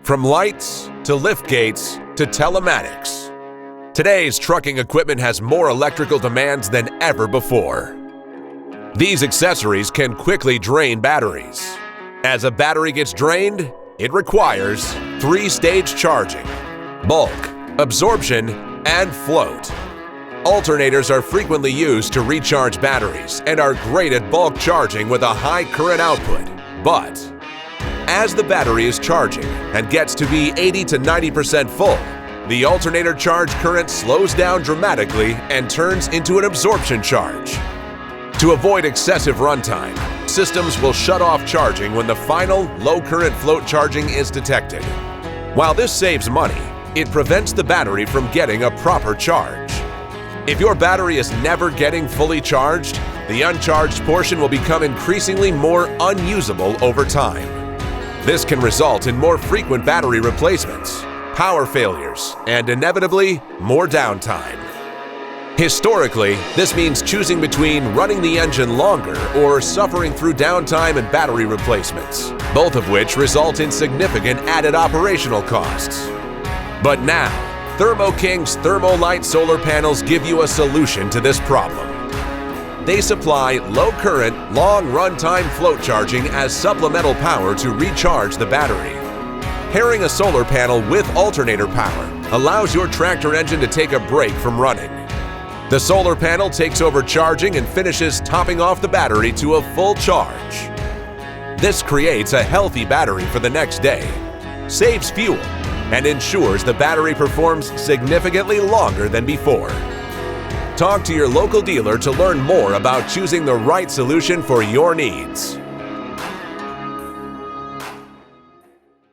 From lights to lift gates to telematics, today's trucking equipment has more electrical demands than ever before. These accessories can quickly drain batteries. As a battery gets drained, it requires 3-stage charging: bulk, absorption, and float. Alternators are frequently used to recharge batteries and are great at bulk charging with a high current output. But as the battery is charging and gets to be 80 to 90% full, the alternator charge current slows down dramatically and turns into an absorption charge. To avoid excessive runtime, systems will shut off charging when the final low current float charging is detected. While this saves money, it prevents the battery from getting a proper charge. If your battery is never getting fully charged, the uncharged portion will become increasingly more unusable over time. This can result in more frequent battery replacements, power failures, and inevitably, more downtime. Historically, this means choosing between running the engine longer or suffering through downtime and battery replacements, both of which result in significant added operational costs. But now, Thermo King's ThermoLite solar panels give you a solution to this problem. They supply low-current, long runtime float charging as supplemental power to recharge the battery. Pairing a solar panel with alternator power allows your tractor engine to take a break from running. The solar panel takes over charging and finishes topping off the battery to a full charge. This creates a healthy battery for the next day, saves fuel, and ensures the battery performs significantly longer than before. Talk to your local dealer to learn more about choosing the right solution for your needs.